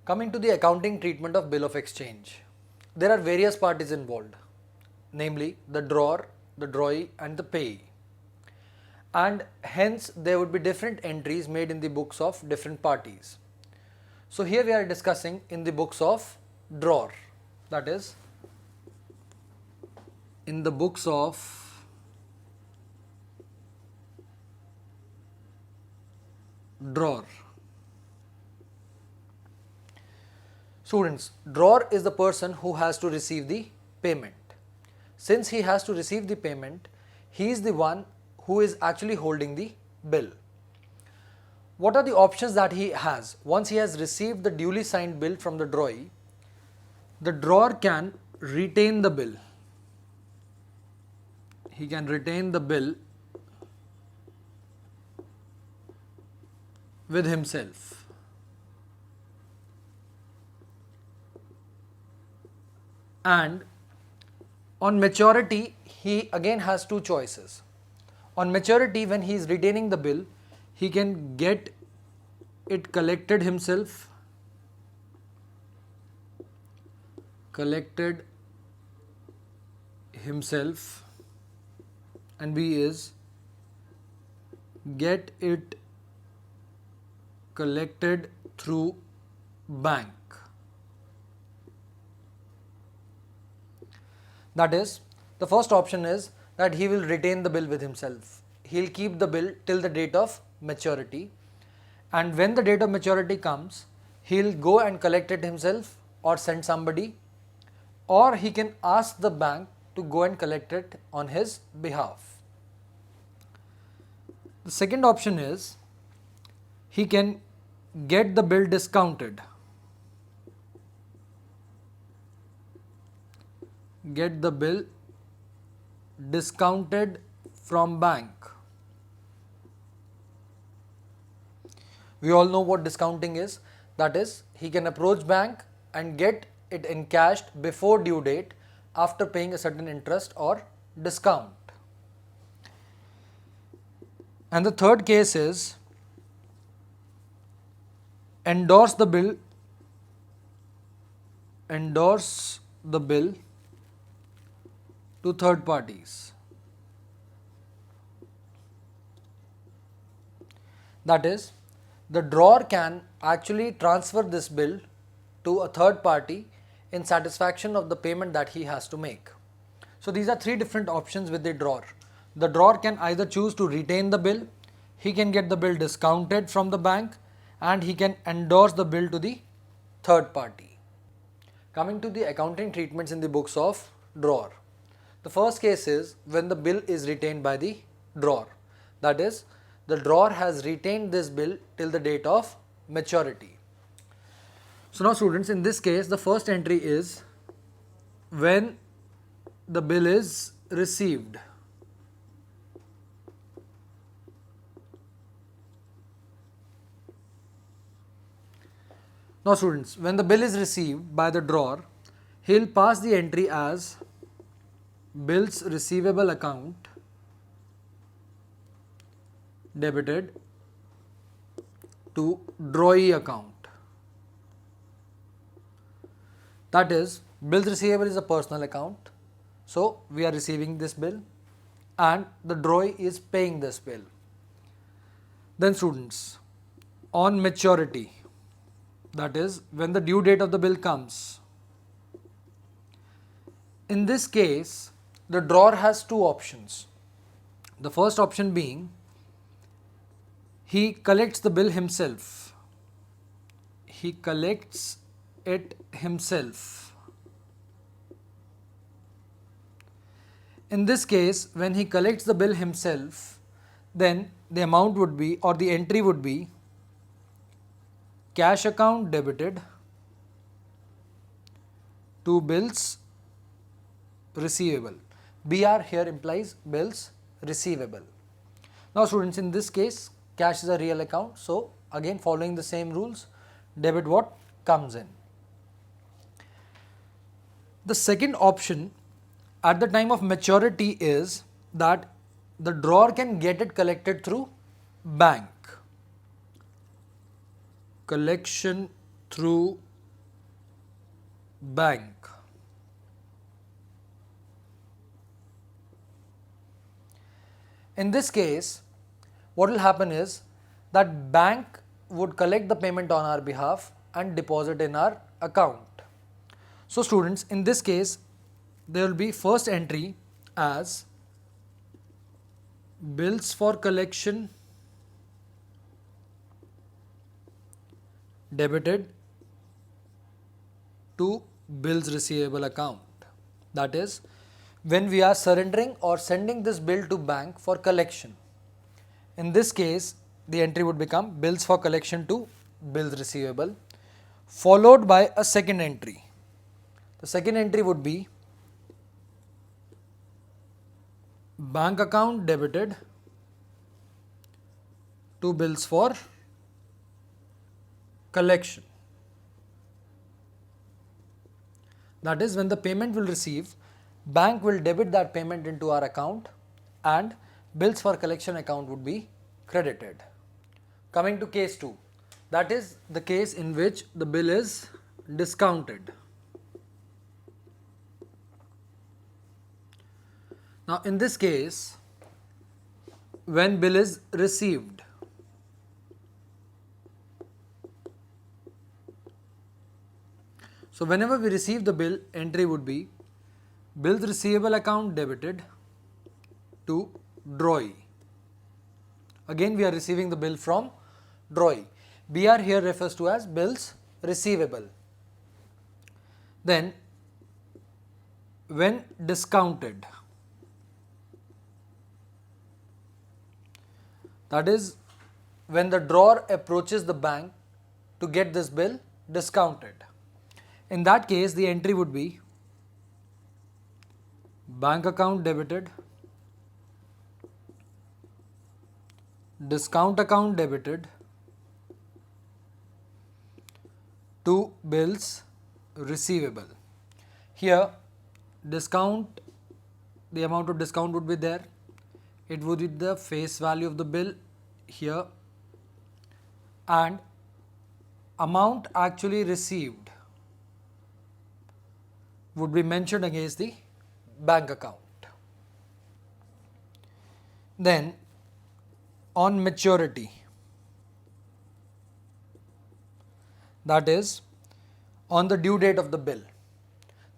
Coming to the accounting treatment of bill of exchange, there are various parties involved, namely the drawer, the drawee and the payee, and hence there would be different entries made in the books of different parties. So here we are discussing in the books of drawer, that is in the books of drawer. Students, drawer is the person who has to receive the payment. Since he has to receive the payment, he is the one who is actually holding the bill. What are the options that he has? Once he has received the duly signed bill from the drawee, the drawer can retain the bill. He can retain the bill with himself. And on maturity, he again has two choices. On maturity, when he is retaining the bill, he can get it collected himself, and B is get it collected through bank. That is, the first option is that he will retain the bill with himself. He'll keep the bill till the date of maturity, and when the date of maturity comes, he'll go and collect it himself or send somebody, or he can ask the bank to go and collect it on his behalf. The second option is he can get the bill discounted. Get the bill discounted from bank. We all know what discounting is. That is, he can approach bank and get it encashed before due date after paying a certain interest or discount. And the third case is endorse the bill to third parties. That is, the drawer can actually transfer this bill to a third party in satisfaction of the payment that he has to make. So these are three different options with the drawer. The drawer can either choose to retain the bill, he can get the bill discounted from the bank, and he can endorse the bill to the third party. Coming to the accounting treatments in the books of drawer. The first case is when the bill is retained by the drawer. That is, the drawer has retained this bill till the date of maturity. So now students, in this case, the first entry is when the bill is received. Now students, when the bill is received by the drawer, he'll pass the entry as bills receivable account debited to drawee account. That is, bills receivable is a personal account, so we are receiving this bill and the drawee is paying this bill. Then students, on maturity, that is when the due date of the bill comes, in this case the drawer has two options. The first option being he collects the bill himself. He collects it himself. In this case, when he collects the bill himself, then the amount would be, or the entry would be, cash account debited to bills receivable. BR here implies bills receivable. Now students, in this case, cash is a real account, so again following the same rules, debit what comes in. The second option at the time of maturity is that the drawer can get it collected through bank. Collection through bank. In this case, what will happen is that bank would collect the payment on our behalf and deposit in our account. So students, in this case, there will be first entry as bills for collection debited to bills receivable account. That is, when we are surrendering or sending this bill to bank for collection. In this case, the entry would become bills for collection to bills receivable, followed by a second entry. The second entry would be bank account debited to bills for collection. That is, when the payment will receive, bank will debit that payment into our account and bills for collection account would be credited. Coming to case 2, that is the case in which the bill is discounted. Now in this case, when bill is received, so whenever we receive the bill, entry would be bills receivable account debited to drawee. Again, we are receiving the bill from drawee. BR here refers to as bills receivable. Then, when discounted, that is, when the drawer approaches the bank to get this bill discounted. In that case, the entry would be bank account debited, discount account debited to bills receivable. Here, discount, the amount of discount would be there. It would be the face value of the bill here, and amount actually received would be mentioned against the bank account. Then on maturity, that is on the due date of the bill.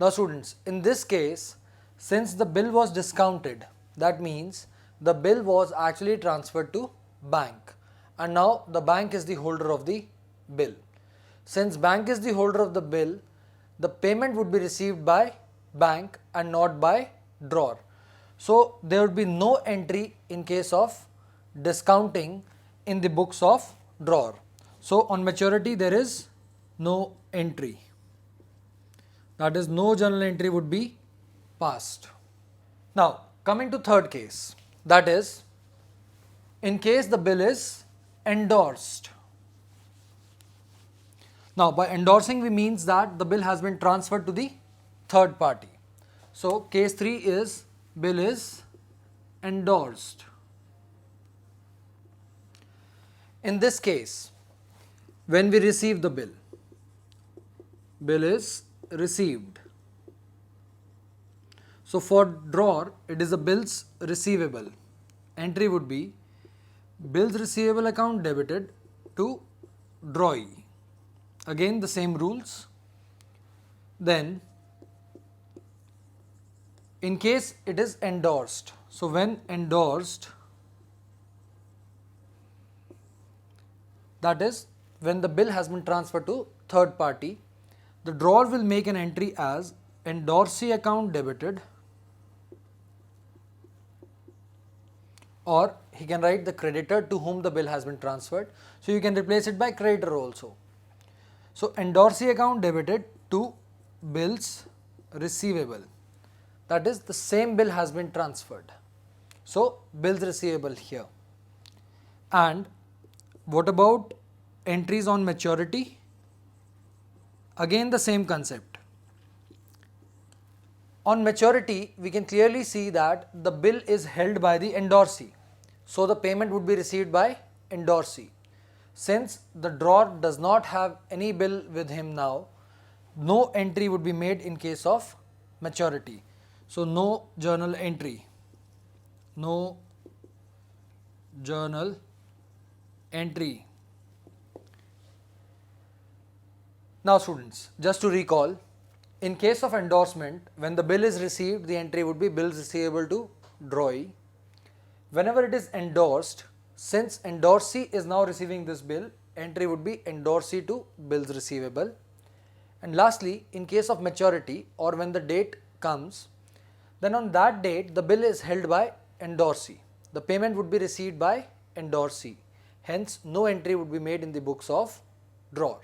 Now students, in this case, since the bill was discounted, that means the bill was actually transferred to bank and now the bank is the holder of the bill. Since bank is the holder of the bill, the payment would be received by bank and not by drawer. So there would be no entry in case of discounting in the books of drawer. So on maturity there is no entry. That is, no journal entry would be passed. Now coming to third case, that is in case the bill is endorsed. Now by endorsing we means that the bill has been transferred to the third party. So case 3 is bill is endorsed. In this case, when we receive the bill, bill is received. So for drawer it is a bills receivable. Entry would be bills receivable account debited to drawee. Again the same rules. Then in case it is endorsed, so when endorsed, that is when the bill has been transferred to third party, the drawer will make an entry as endorsee account debited, or he can write the creditor to whom the bill has been transferred. So you can replace it by creditor also. So endorsee account debited to bills receivable. That is, the same bill has been transferred. So bills receivable here. And what about entries on maturity? Again the same concept. On maturity we can clearly see that the bill is held by the endorsee. So the payment would be received by endorsee. Since the drawer does not have any bill with him now, no entry would be made in case of maturity. So no journal entry. No journal entry. Now students, just to recall, in case of endorsement, when the bill is received, the entry would be bills receivable to drawee. Whenever it is endorsed, since endorsee is now receiving this bill, entry would be endorsee to bills receivable. And lastly, in case of maturity or when the date comes, then on that date the bill is held by endorsee. The payment would be received by endorsee. Hence, no entry would be made in the books of drawer.